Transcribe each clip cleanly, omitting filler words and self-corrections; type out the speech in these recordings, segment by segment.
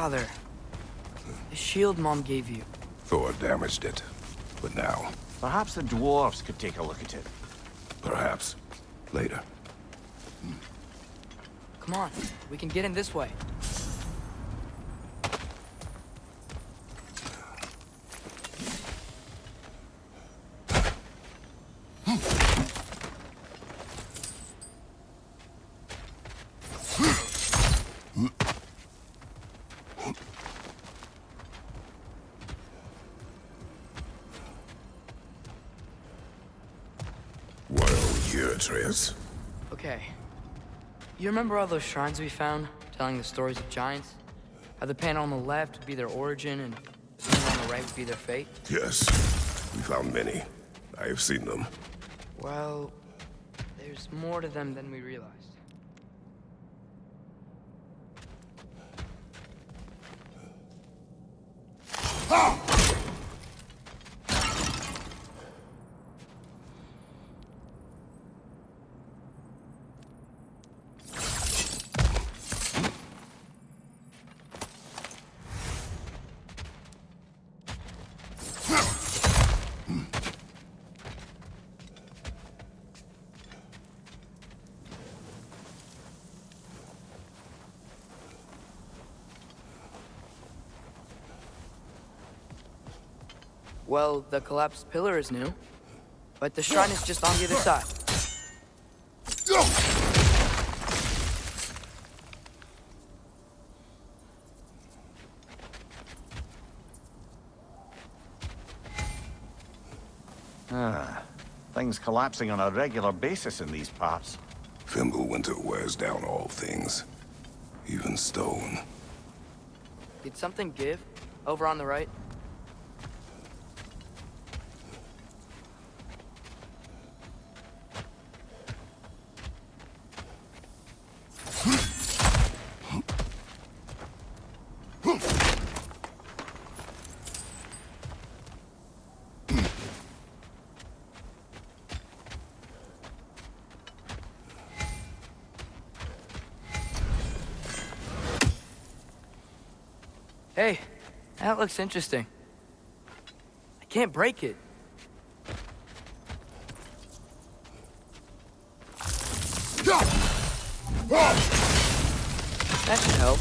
father. The shield Mom gave you. Thor damaged it. But now, Perhaps the dwarves could take a look at it. perhaps, later. Come on, we can get in this way. Atreus. Okay. You remember all those shrines we found, telling the stories of giants? How the panel on the left would be their origin, and the panel on the right would be their fate? Yes, we found many. I have seen them. Well, there's more to them than we realized. Well, the collapsed pillar is new, but the shrine is just on the other side. Things collapsing on a regular basis in these parts. Fimbulwinter wears down all things, even stone. Did something give over on the right? Hey, that looks interesting. I can't break it. That should help.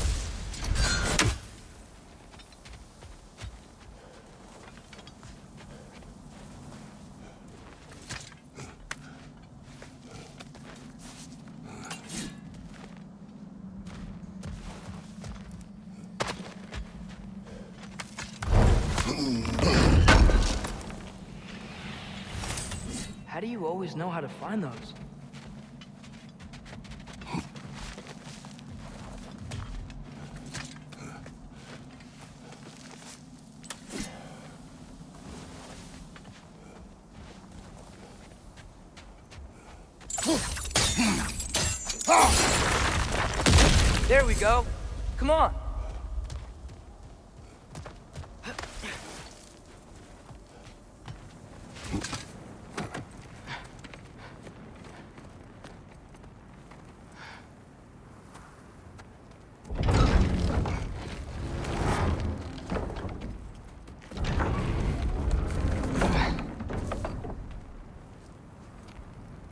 How do you always know how to find those? There we go. Come on.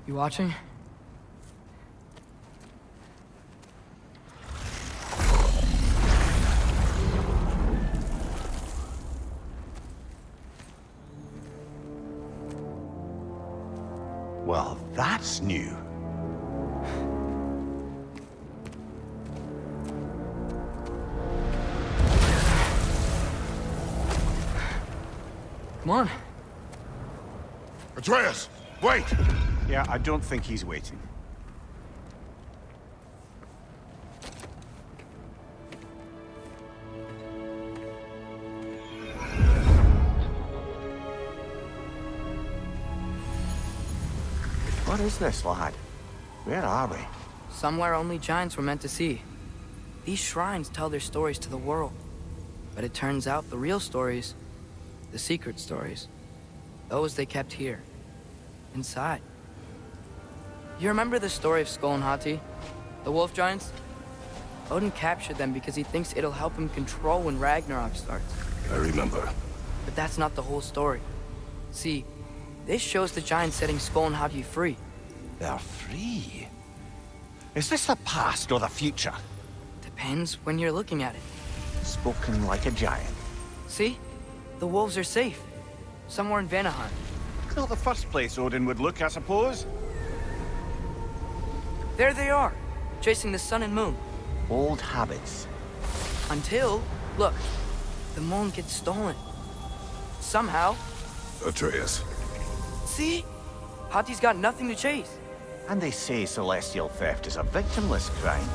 You watching? Well, that's new. Come on. Atreus, wait! Yeah, I don't think he's waiting. What is this, lad? Where are we? Somewhere only giants were meant to see. These shrines tell their stories to the world. But it turns out the real stories, the secret stories, those they kept here, inside. You remember the story of Skull and Hati? The wolf giants? Odin captured them because he thinks it'll help him control when Ragnarok starts. I remember. But that's not the whole story. See, this shows the giants setting Skull and Hati free. They're free? Is this the past or the future? Depends when you're looking at it. Spoken like a giant. See? The wolves are safe. Somewhere in Vanaheim. Not the first place Odin would look, I suppose. There they are, chasing the sun and moon. Old habits. Until, look, the moon gets stolen. Somehow. Atreus. See? Hati's got nothing to chase. And they say celestial theft is a victimless crime.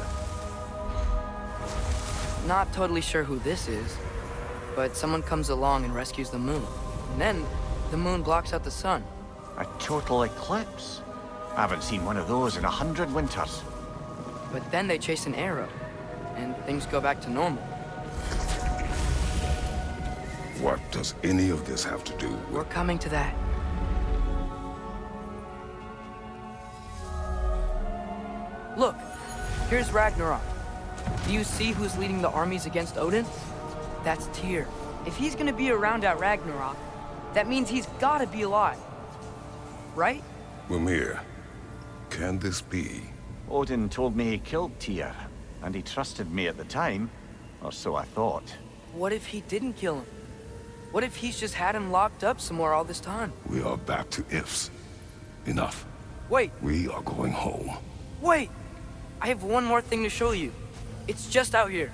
Not totally sure who this is, but someone comes along and rescues the moon. And then, the moon blocks out the sun. A total eclipse. I haven't seen one of those in 100 winters. But then they chase an arrow, and things go back to normal. What does any of this have to do with... We're coming to that. Look, here's Ragnarok. Do you see who's leading the armies against Odin? That's Tyr. If he's gonna be around at Ragnarok, that means he's gotta be alive. Right? Mimir, can this be? Odin told me he killed Tyr, and he trusted me at the time, or so I thought. What if he didn't kill him? What if he's just had him locked up somewhere all this time? We are back to ifs. Enough. Wait, We are going home. wait! I have one more thing to show you. It's just out here.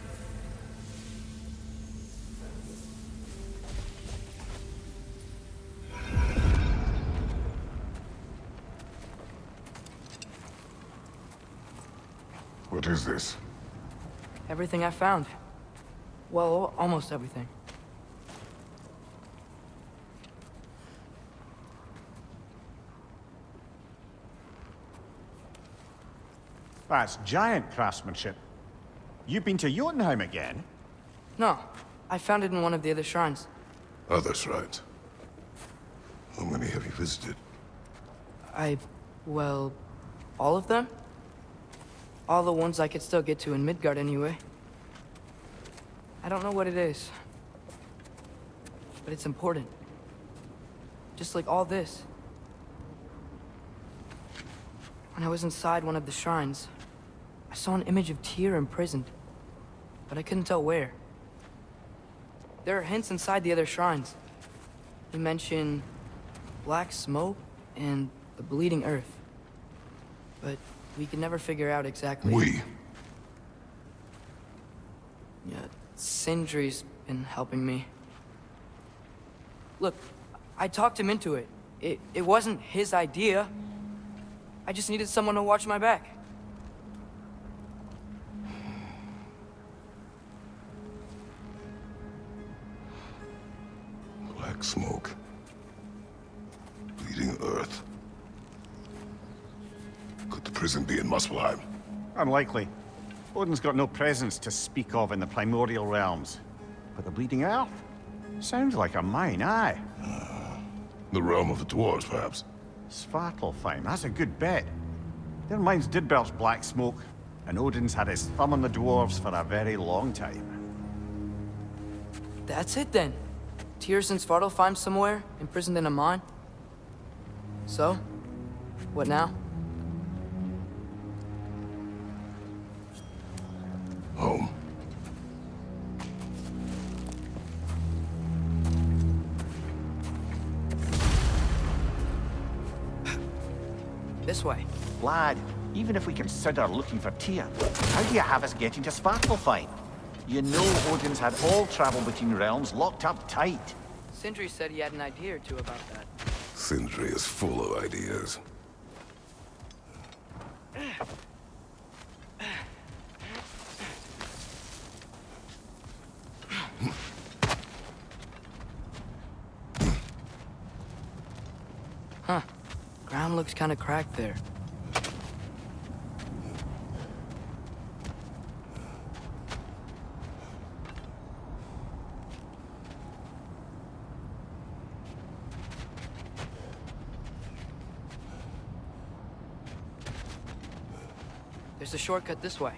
What is this? Everything I found. Well, almost everything. That's giant craftsmanship. You've been to Jotunheim again? No, I found it in one of the other shrines. Other shrines. How many have you visited? Well, all of them? All the ones I could still get to in Midgard anyway. I don't know what it is, but it's important. Just like all this. When I was inside one of the shrines, I saw an image of Tyr imprisoned, but I couldn't tell where. There are hints inside the other shrines. They mention black smoke and the bleeding earth. But we could never figure out exactly. We. Yeah, Sindri's been helping me. Look, I talked him into it. It wasn't his idea. I just needed someone to watch my back. Black smoke. Bleeding earth. Could the prison be in Muspelheim? Unlikely. Odin's got no presence to speak of in the primordial realms. But the Bleeding Earth? Sounds like a mine, aye. The realm of the dwarves, perhaps? Svartalfheim, that's a good bet. Their mines did belch black smoke, and Odin's had his thumb on the dwarves for a very long time. That's it then. Tyr's in Svartalfheim somewhere, imprisoned in a mine. So, what now? Home. This way. Lad, even if we consider looking for Tyr, how do you have us getting to Svartalfheim? You know Odin's had all travel between realms locked up tight. Sindri said he had an idea or two about that. Sindri is full of ideas. Huh. Ground looks kind of cracked there. There's a shortcut this way.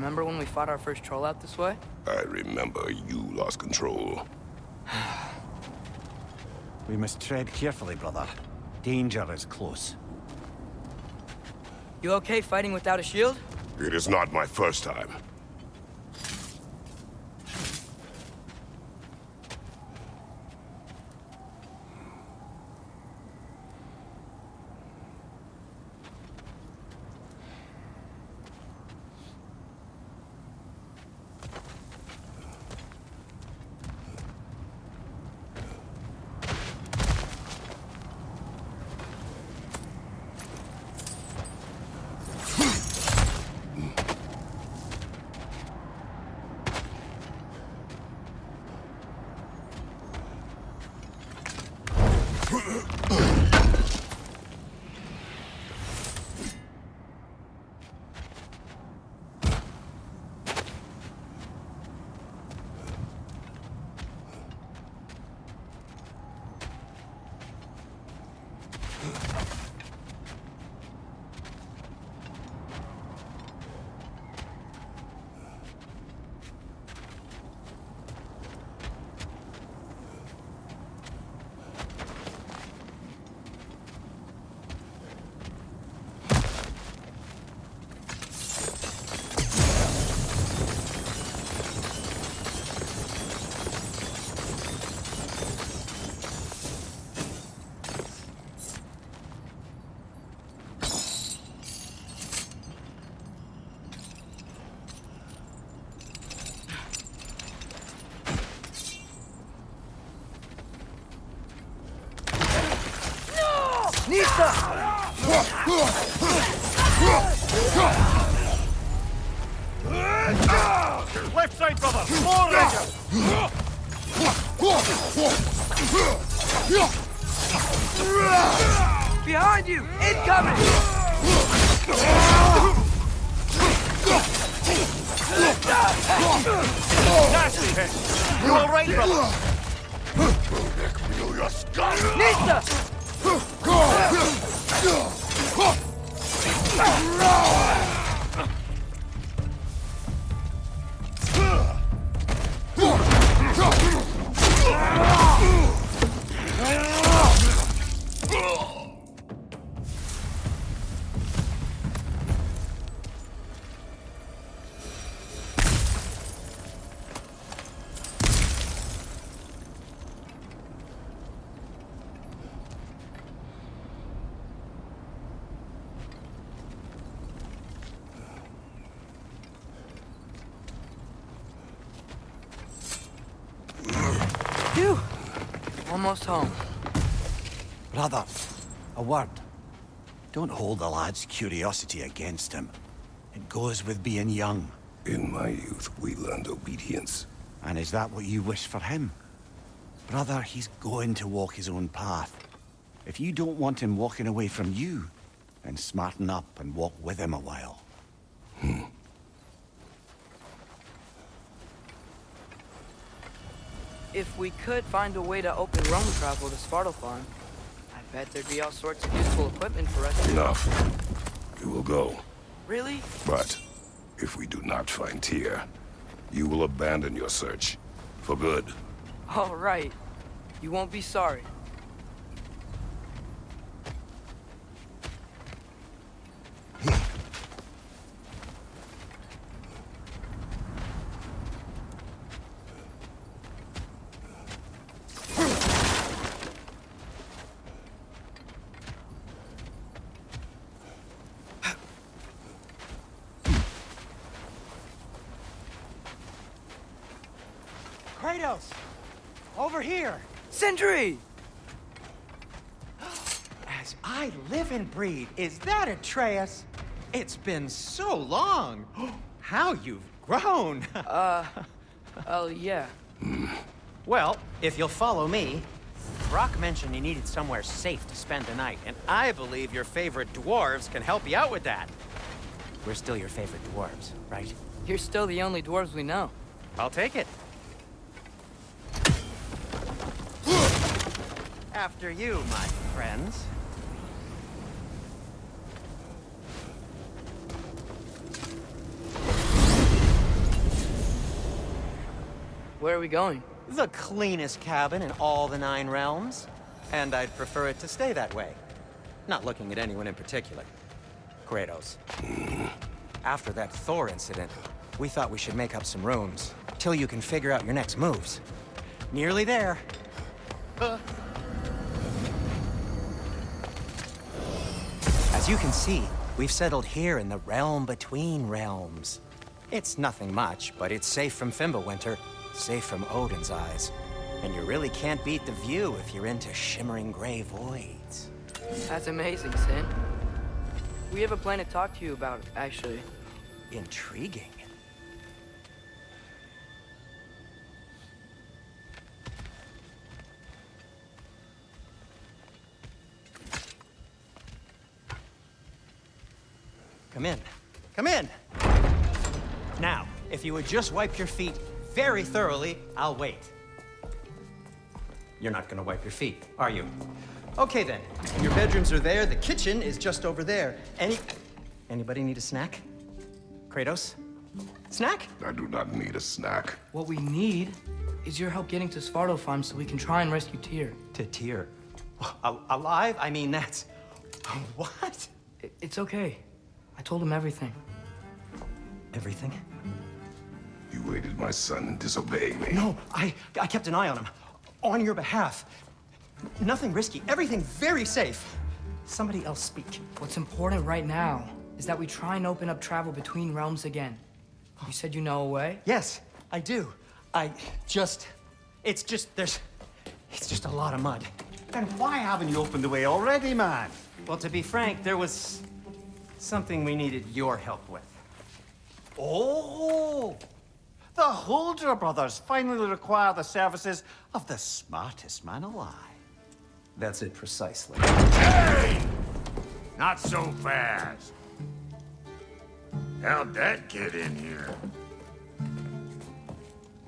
Remember when we fought our first troll out this way? I remember you lost control. We must tread carefully, brother. Danger is close. You okay fighting without a shield? It is not my first time. Left side, brother! More Rangers! Behind you! Incoming! Nasty hit! You alright, brother? Nista! Phew! Almost home. Brother, a word. Don't hold the lad's curiosity against him. It goes with being young. In my youth, we learned obedience. And is that what you wish for him? Brother, he's going to walk his own path. If you don't want him walking away from you, then smarten up and walk with him a while. If we could find a way to open roam travel to Svartalfheim, I bet there'd be all sorts of useful equipment for us to... Enough. We will go. Really? But if we do not find Tyr, you will abandon your search. For good. All right. You won't be sorry. Kratos! Over here! Sentry! As I live and breathe, is that Atreus? It's been so long! How you've grown! Oh, yeah. Well, if you'll follow me, Brock mentioned you needed somewhere safe to spend the night, and I believe your favorite dwarves can help you out with that. We're still your favorite dwarves, right? You're still the only dwarves we know. I'll take it. After you, my friends. Where are we going? The cleanest cabin in all the 9 realms. And I'd prefer it to stay that way. Not looking at anyone in particular. Kratos. After that Thor incident, we thought we should make up some rooms, till you can figure out your next moves. Nearly there. As you can see, we've settled here in the realm between realms. It's nothing much, but it's safe from Fimbulwinter, safe from Odin's eyes. And you really can't beat the view if you're into shimmering gray voids. That's amazing, Sin. We have a plan to talk to you about, actually. Intriguing. Come in. Come in! Now, if you would just wipe your feet very thoroughly, I'll wait. You're not gonna wipe your feet, are you? Okay then. Your bedrooms are there, the kitchen is just over there. Anybody need a snack? Kratos? Snack? I do not need a snack. What we need is your help getting to Svartalfheim so we can try and rescue Tyr. To Tyr. Alive? I mean, that's... What? It's okay. I told him everything. Everything? You aided my son disobeying me. No, I kept an eye on him. On your behalf. Nothing risky. Everything very safe. Somebody else speak. What's important right now is that we try and open up travel between realms again. You said you know a way? Yes, I do. It's just a lot of mud. Then why haven't you opened the way already, man? Well, to be frank, there was something we needed your help with. Oh! The Holder brothers finally require the services of the smartest man alive. That's it precisely. Hey! Not so fast. How'd that get in here?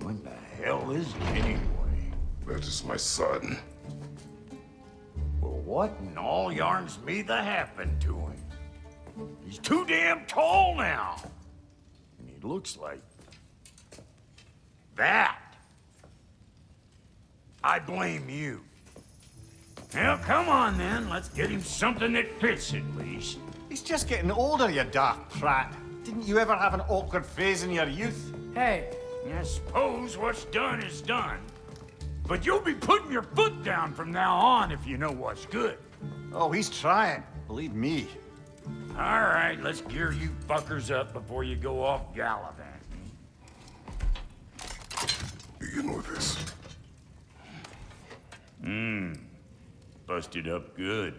What the hell is he anyway? That is my son. Well, what in all yarns me that happened to him? He's too damn tall now. And he looks like... that. I blame you. Well, come on then. Let's get him something that fits at least. He's just getting older, you daft prat. Didn't you ever have an awkward phase in your youth? Hey, I suppose what's done is done. But you'll be putting your foot down from now on if you know what's good. Oh, he's trying. Believe me. All right, let's gear you fuckers up before you go off gallivanting. Begin with this. Busted up good.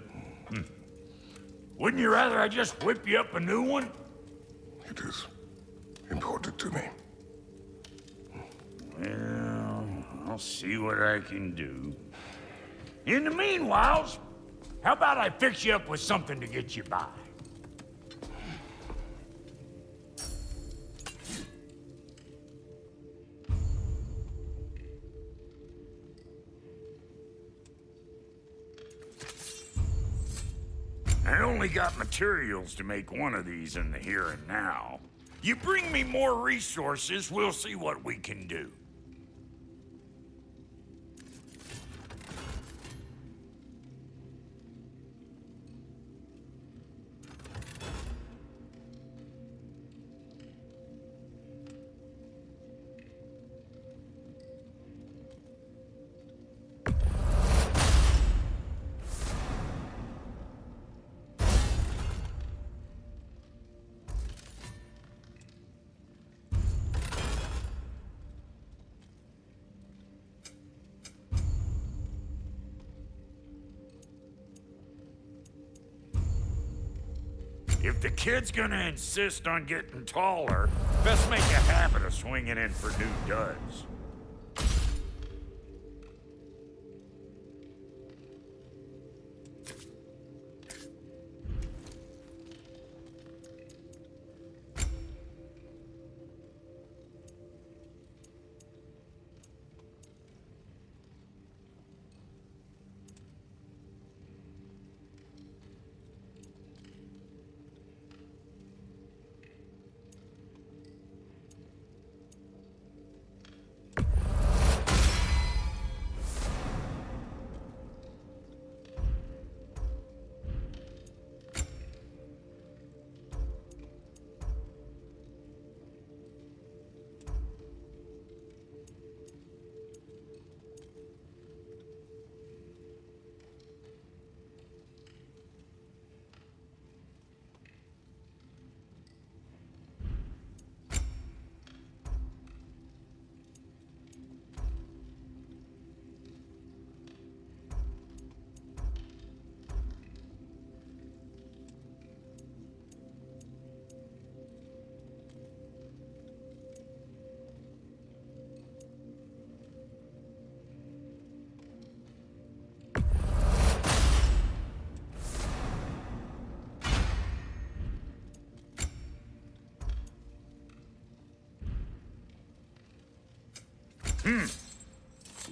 Wouldn't you rather I just whip you up a new one? It is important to me. Well, I'll see what I can do. In the meanwhile, how about I fix you up with something to get you by? I only got materials to make one of these in the here and now. You bring me more resources, we'll see what we can do. If the kid's gonna insist on getting taller, best make a habit of swinging in for new duds.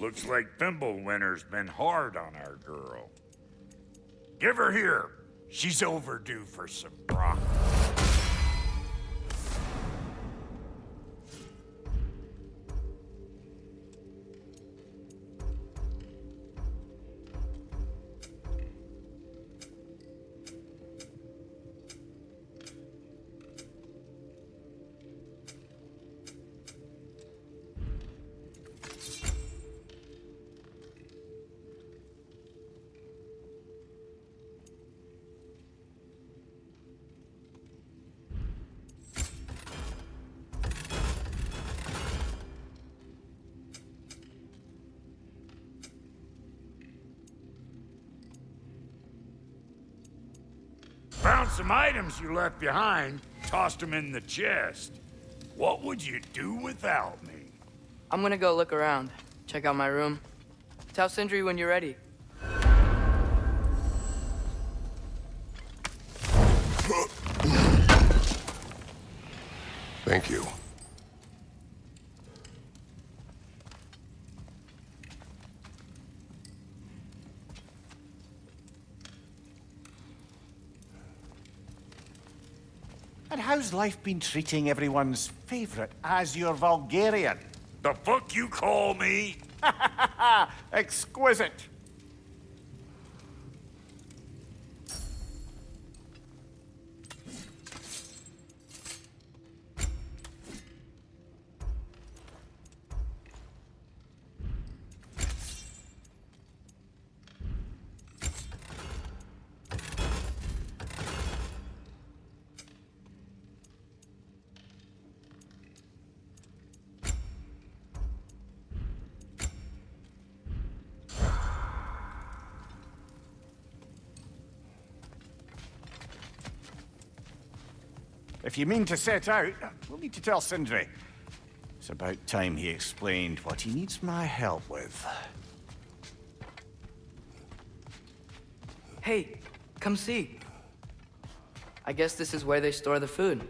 Looks like Thimblewinter's been hard on our girl. Give her here. She's overdue for some broccoli. Found some items you left behind, tossed them in the chest. What would you do without me? I'm gonna go look around, check out my room. Tell Sindri when you're ready. Thank you. And how's life been treating everyone's favorite Azure Vulgarian? The fuck you call me? Exquisite. If you mean to set out, we'll need to tell Sindri. It's about time he explained what he needs my help with. Hey, come see. I guess this is where they store the food.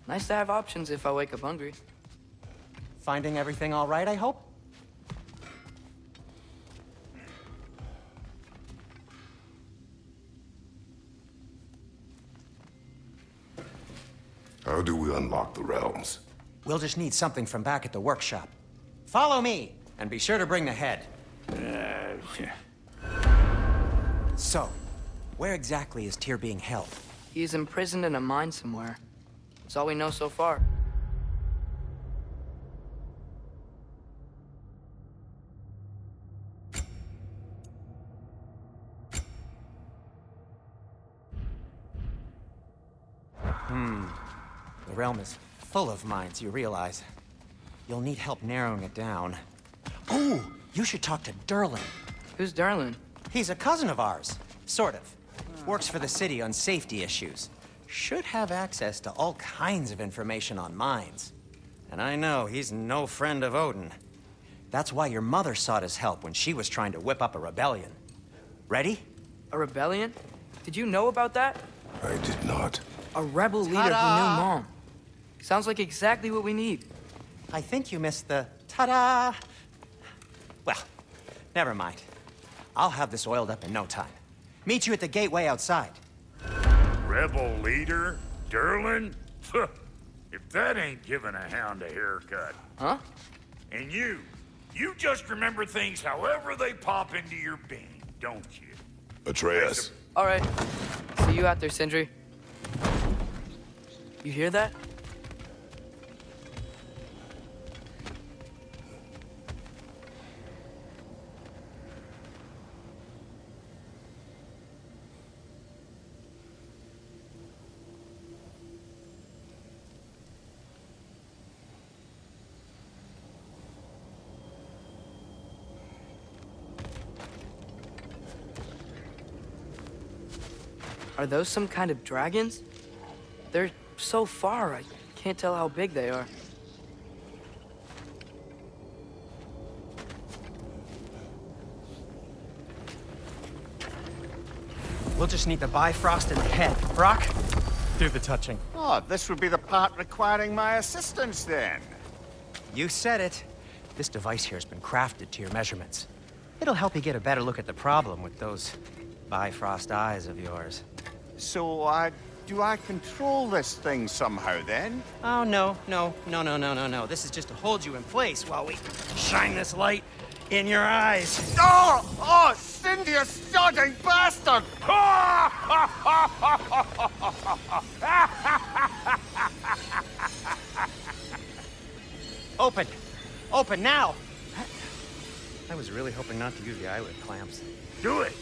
Nice to have options if I wake up hungry. Finding everything all right, I hope? How do we unlock the realms? We'll just need something from back at the workshop. Follow me, and be sure to bring the head. So, where exactly is Tyr being held? He's imprisoned in a mine somewhere. That's all we know so far. The realm is full of mines, you realize. You'll need help narrowing it down. Oh, you should talk to Derlin. Who's Darlin? He's a cousin of ours, sort of. Works for the city on safety issues. Should have access to all kinds of information on mines. And I know he's no friend of Odin. That's why your mother sought his help when she was trying to whip up a rebellion. Ready? A rebellion? Did you know about that? I did not. A rebel leader who knew Mom. Sounds like exactly what we need. I think you missed the ta-da. Well, never mind. I'll have this oiled up in no time. Meet you at the gateway outside. Rebel leader? Derlin? If that ain't giving a hound a haircut. Huh? And you just remember things however they pop into your bean, don't you? Atreus. All right. See you out there, Sindri. You hear that? Are those some kind of dragons? They're so far, I can't tell how big they are. We'll just need the Bifrost and the head. Brock, do the touching. Oh, this would be the part requiring my assistance then. You said it. This device here has been crafted to your measurements. It'll help you get a better look at the problem with those Bifrost eyes of yours. So, do I control this thing somehow, then? Oh, no. This is just to hold you in place while we shine this light in your eyes. Oh, Cindy, you sodding bastard! Open! Open now! I was really hoping not to use the eyelid clamps. Do it!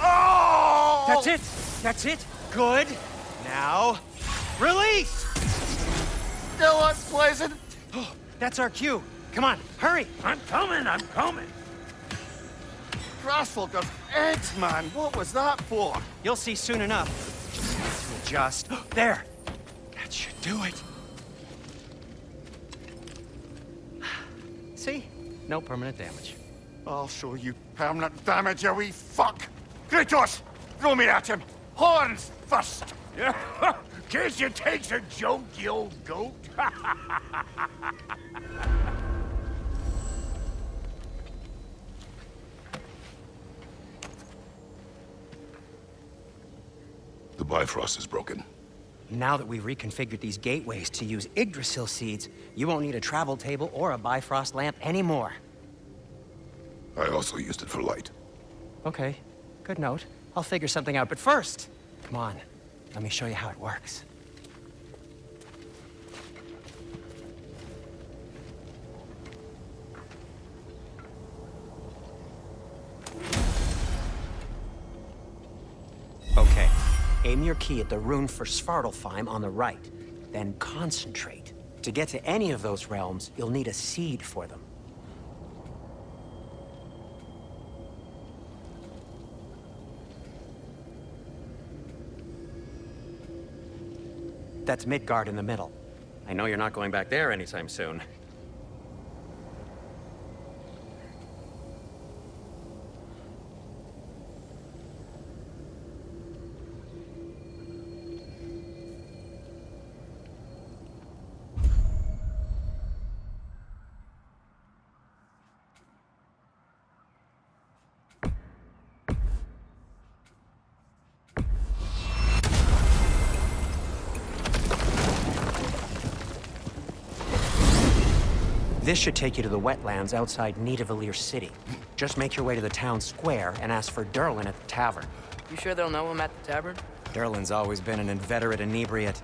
Oh! That's it! That's it! Good! Now, release! Still unpleasant. Oh, that's our cue. Come on, hurry! I'm coming! Grassfolker's eggs, man. What was that for? You'll see soon enough. Just there. That should do it. See? No permanent damage. I'll show you permanent damage, you wee fuck! Kratos! Throw me at him! Horns first! Guess you takes a joke, you old goat. The Bifrost is broken. Now that we've reconfigured these gateways to use Yggdrasil seeds, you won't need a travel table or a Bifrost lamp anymore. I also used it for light. Okay, good note. I'll figure something out, but first, come on, let me show you how it works. Okay, aim your key at the rune for Svartalfheim on the right, then concentrate. To get to any of those realms, you'll need a seed for them. That's Midgard in the middle. I know you're not going back there anytime soon. This should take you to the wetlands outside Nidavellir City. Just make your way to the town square and ask for Derlin at the tavern. You sure they'll know him at the tavern? Derlin's always been an inveterate inebriate.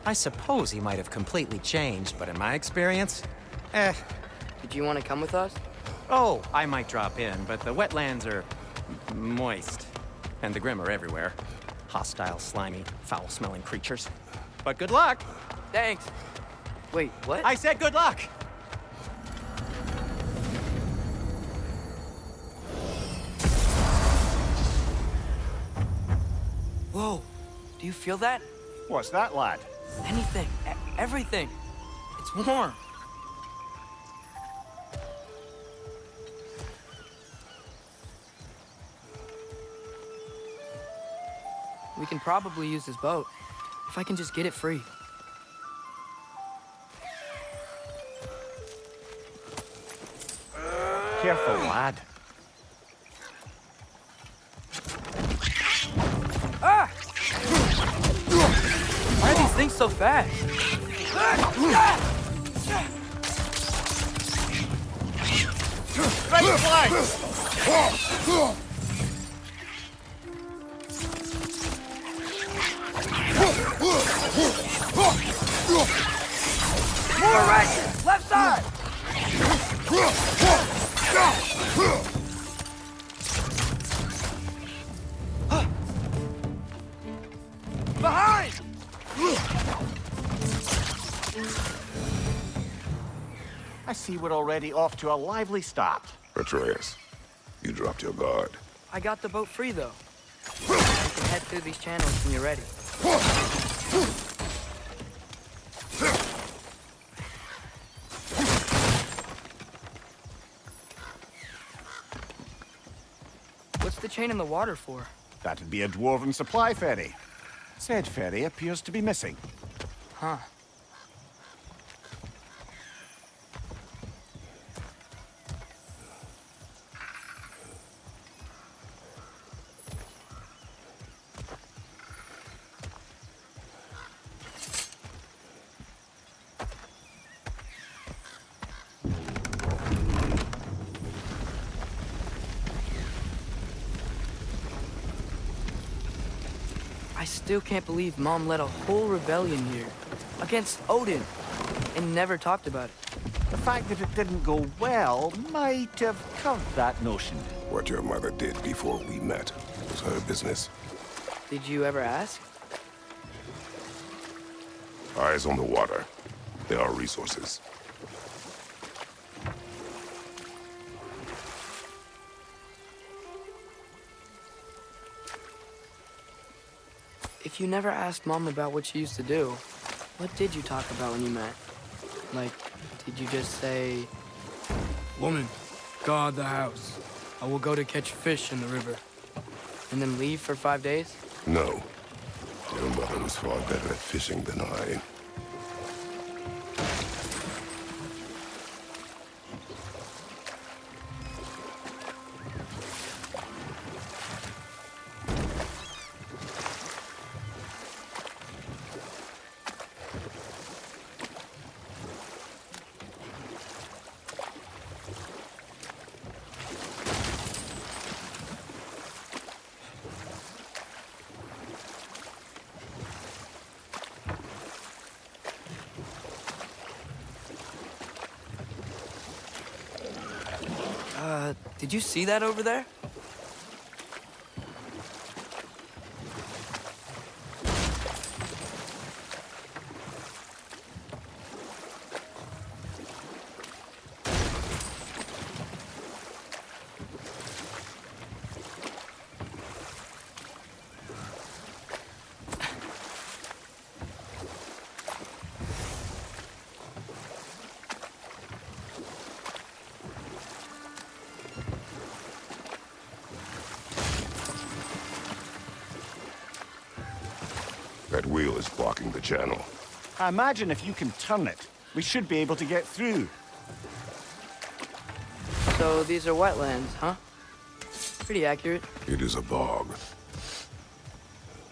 I suppose he might have completely changed, but in my experience, Did you want to come with us? Oh, I might drop in, but the wetlands are moist. And the Grim are everywhere. Hostile, slimy, foul-smelling creatures. But good luck! Thanks. Wait, what? I said good luck! Whoa, do you feel that? What's that, lad? Anything, everything. It's warm. We can probably use this boat, if I can just get it free. Careful, lad. Ah! Why are these things so fast? Right flank! More right! Left side! Behind! I see we're already off to a lively start. Atreus, you dropped your guard. I got the boat free, though. You can head through these channels when you're ready. What's the chain in the water for? That'd be a dwarven supply ferry. Said ferry appears to be missing. Huh. I still can't believe Mom led a whole rebellion here. Against Odin. And never talked about it. The fact that it didn't go well might have curved that notion. What your mother did before we met was her business. Did you ever ask? Eyes on the water. There are resources. If you never asked Mom about what she used to do, what did you talk about when you met? Like, did you just say... Woman, guard the house. I will go to catch fish in the river. And then leave for 5 days? No. Your mother was far better at fishing than I. Did you see that over there? That wheel is blocking the channel. I imagine if you can turn it, we should be able to get through. So these are wetlands, huh? Pretty accurate. It is a bog.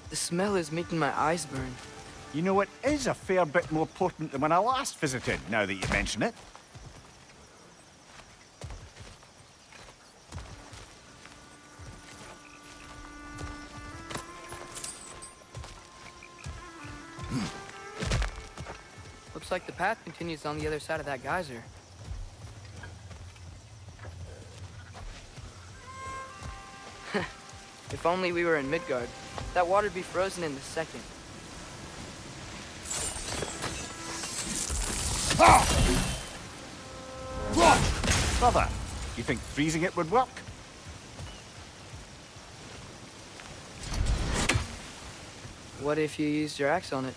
The smell is making my eyes burn. You know, it is a fair bit more potent than when I last visited, now that you mention it. Looks like the path continues on the other side of that geyser. If only we were in Midgard. That water'd be frozen in a second. Brother, you think freezing it would work? What if you used your axe on it?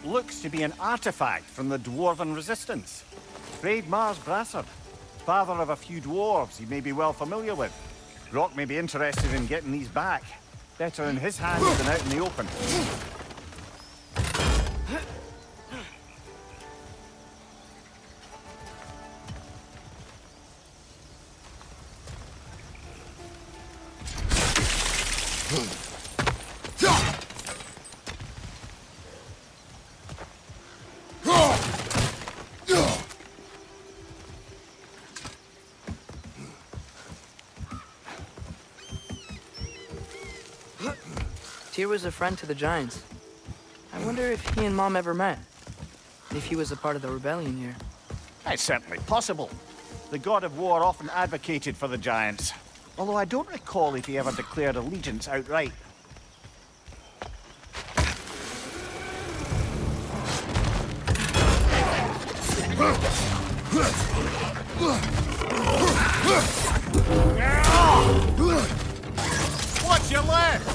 Looks to be an artifact from the Dwarven Resistance. Raid Mars Brassard, father of a few dwarves you may be well familiar with. Rock may be interested in getting these back. Better in his hands than out in the open. Tyr was a friend to the Giants. I wonder if he and Mom ever met. If he was a part of the rebellion here. It's certainly possible. The God of War often advocated for the Giants. Although I don't recall if he ever declared allegiance outright. Watch your left!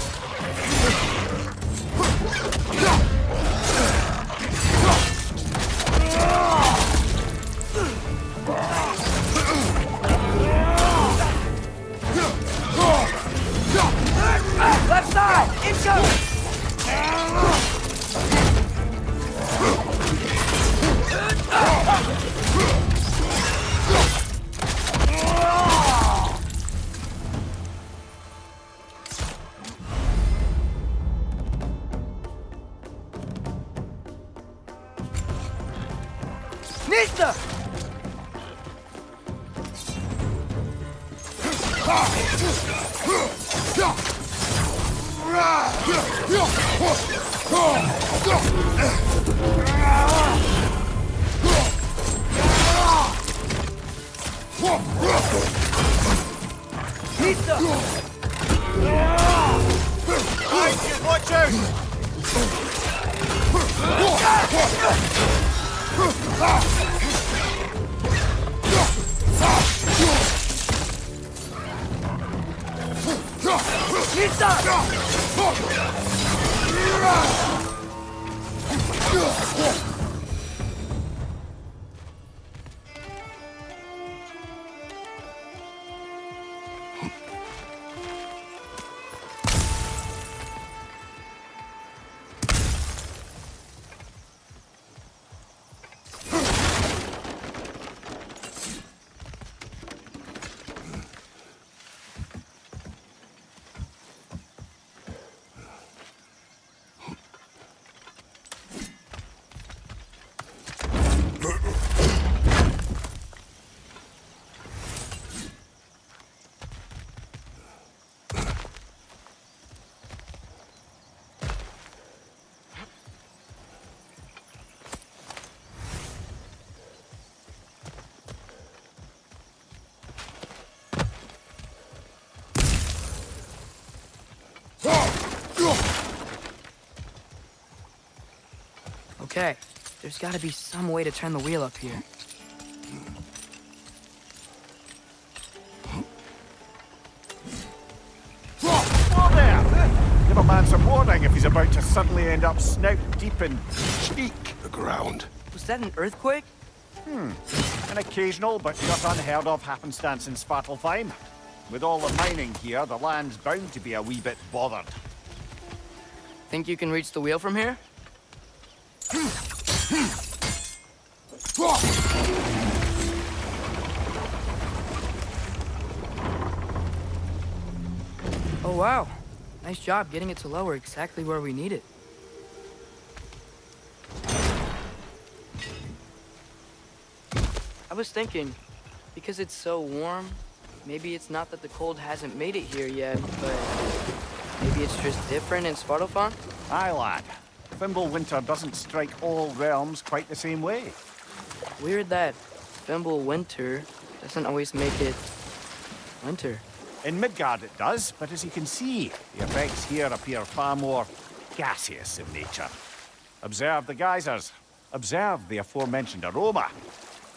Left side! Incoming! Nista! Nista! Watch out! Okay, there's gotta be some way to turn the wheel up here. Oh, there! Give a man some warning if he's about to suddenly end up snout deep in cheek. The ground. Was that an earthquake? An occasional but not unheard of happenstance in Svartalfheim. With all the mining here, the land's bound to be a wee bit bothered. Think you can reach the wheel from here? Oh wow, nice job getting it to lower exactly where we need it. I was thinking, because it's so warm, maybe it's not that the cold hasn't made it here yet, but maybe it's just different in Svartalfheim? Aye, lad. Fimbulwinter doesn't strike all realms quite the same way. Weird that Fimbulwinter doesn't always make it winter. In Midgard it does, but as you can see, the effects here appear far more gaseous in nature. Observe the geysers. Observe the aforementioned aroma.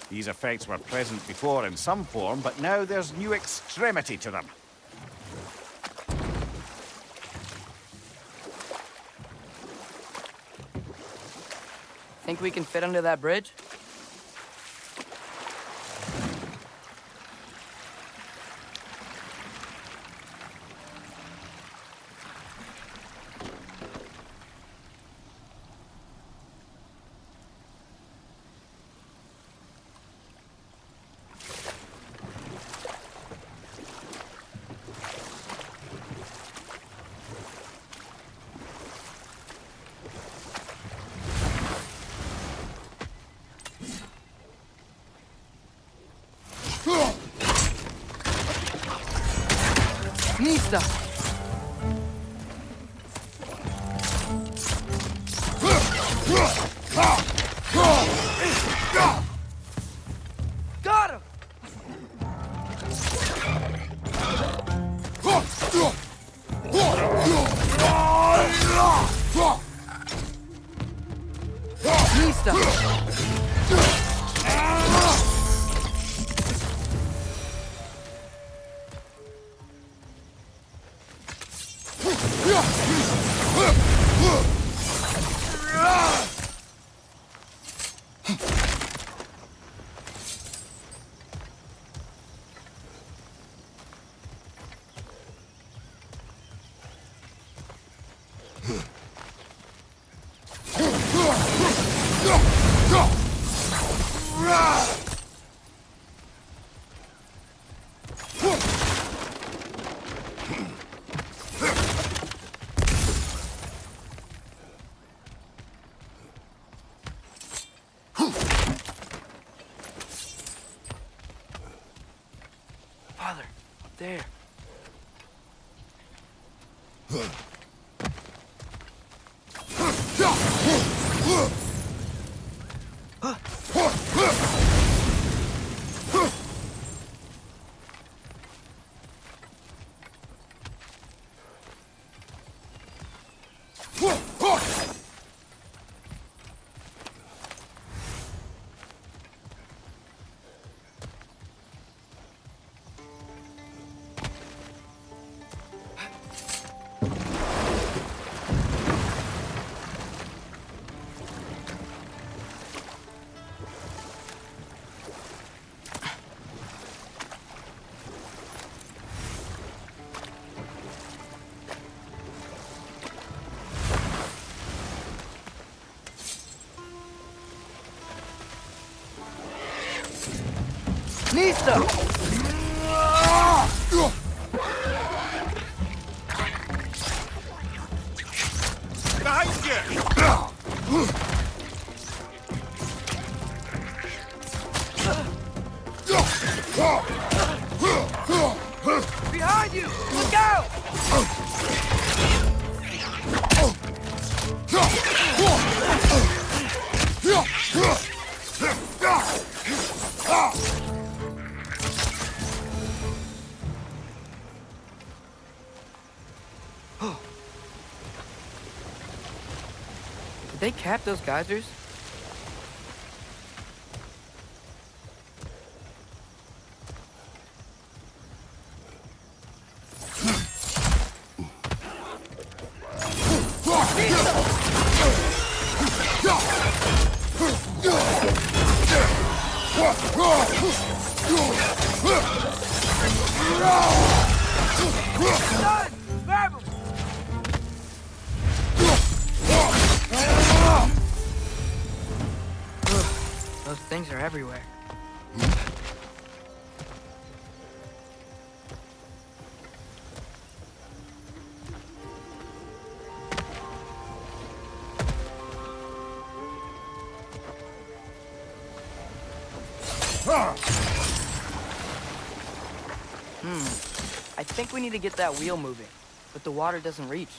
These effects were present before in some form, but now there's new extremity to them. Think we can fit under that bridge? Nista! Got him! Nista! there. Nista! Behind you! Behind you! Look out! Did they cap those geysers? Done! Grab 'em! Those things are everywhere. I think we need to get that wheel moving, but the water doesn't reach.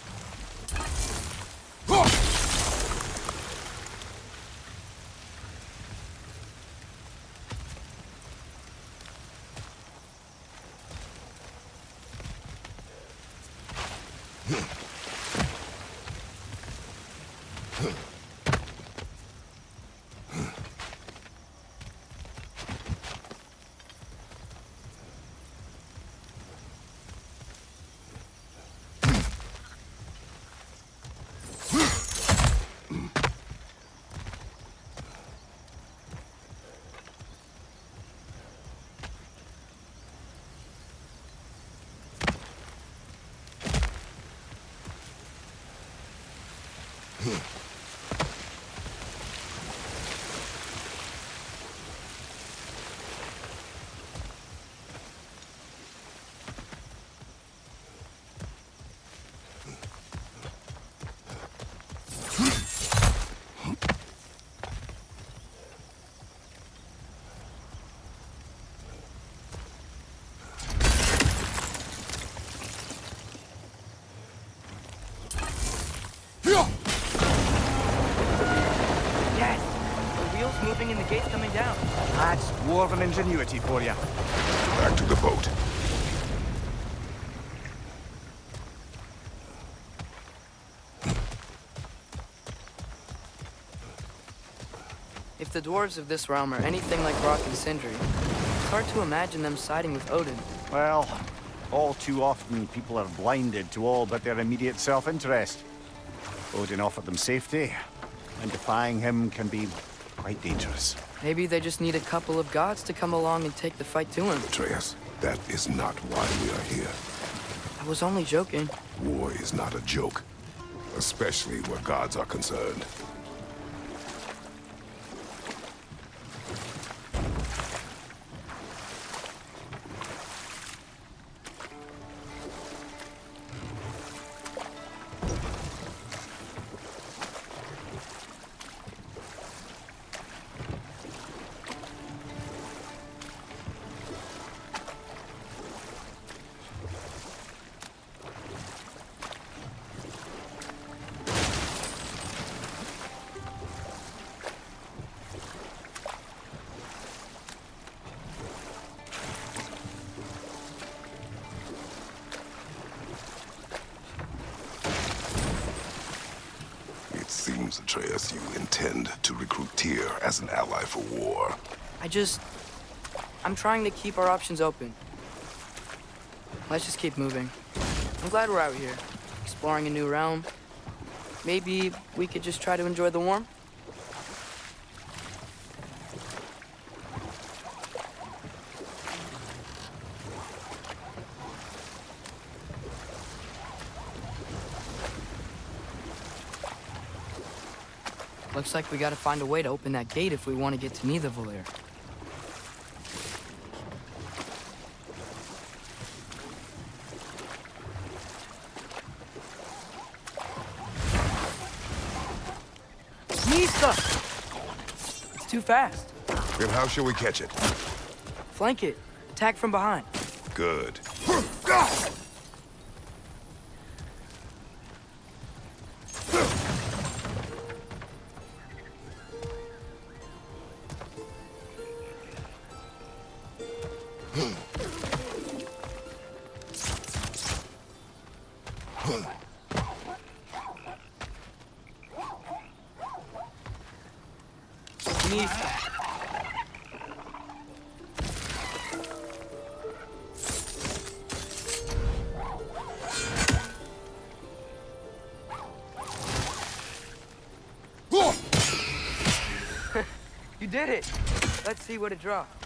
Yes! The wheel's moving and the gate's coming down. That's dwarven ingenuity for you. Back to the boat. If the dwarves of this realm are anything like Rock and Sindri, it's hard to imagine them siding with Odin. Well, all too often people are blinded to all but their immediate self-interest. Odin offered them safety, and defying him can be quite dangerous. Maybe they just need a couple of gods to come along and take the fight to him. Atreus, that is not why we are here. I was only joking. War is not a joke, especially where gods are concerned. seems, Atreus, you intend to recruit Tyr as an ally for war. I'm trying to keep our options open. Let's just keep moving. I'm glad we're out here, exploring a new realm. Maybe we could just try to enjoy the warmth? Looks like we gotta find a way to open that gate if we want to get to Nidavellir. Misa! It's too fast. Then how shall we catch it? Flank it. Attack from behind. Good. Misa. You did it! Let's see what it dropped.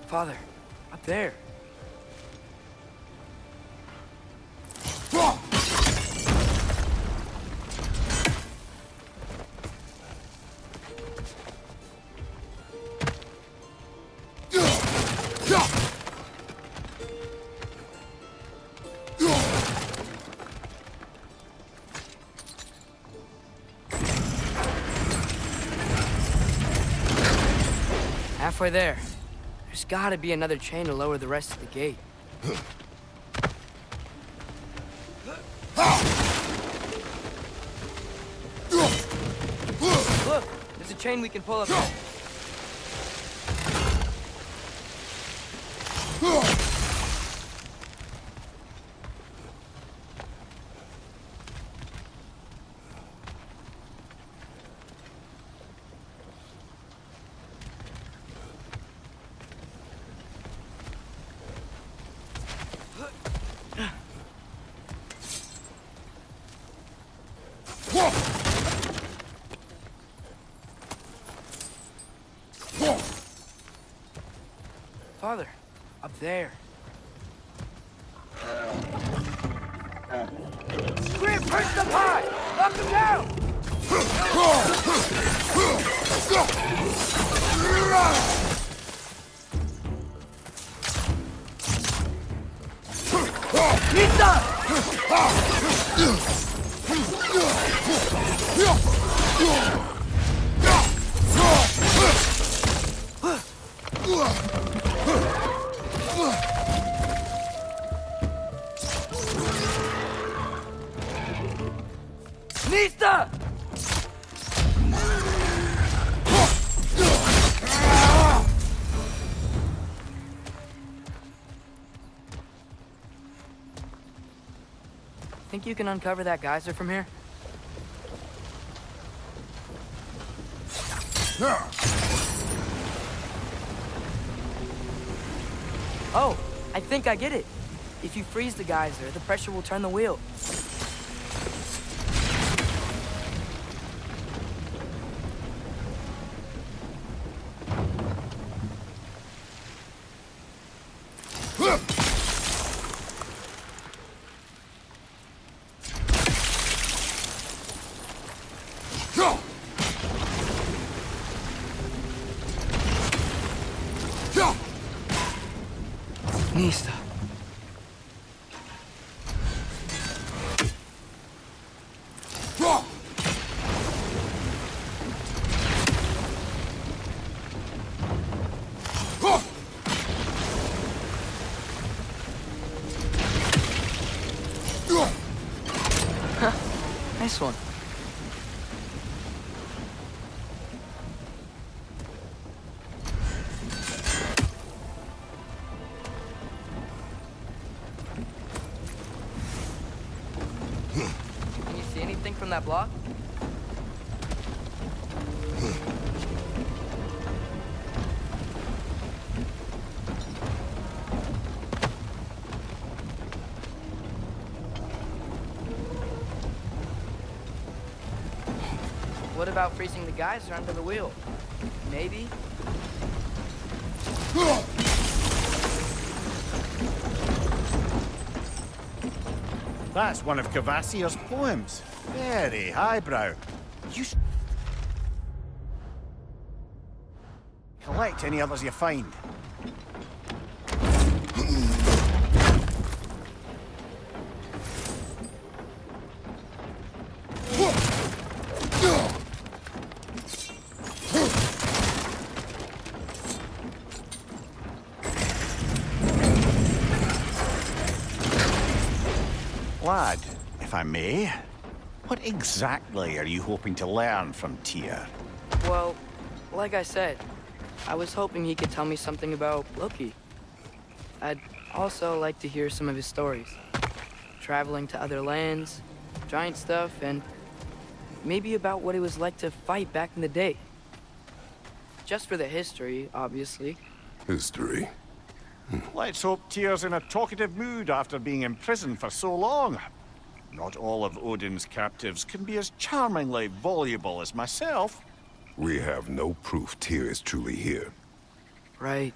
Father, up there. Halfway there. There's gotta be another chain to lower the rest of the gate. Look, there's a chain we can pull up there. Father, up there. Grim, push them high! Knock them down! Nista! Think you can uncover that geyser from here? Oh, I think I get it. If you freeze the geyser, the pressure will turn the wheel. Nista. Nice one. Can you see anything from that block? What about freezing the geyser under the wheel? Maybe? That's one of Cavassier's poems. Very highbrow. You collect any others you find. Lad, if I may, what exactly are you hoping to learn from Tyr? Well, like I said, I was hoping he could tell me something about Loki. I'd also like to hear some of his stories. Traveling to other lands, giant stuff, and maybe about what it was like to fight back in the day. Just for the history, obviously. History. Let's hope Tyr's in a talkative mood after being imprisoned for so long. Not all of Odin's captives can be as charmingly voluble as myself. We have no proof Tyr is truly here. Right.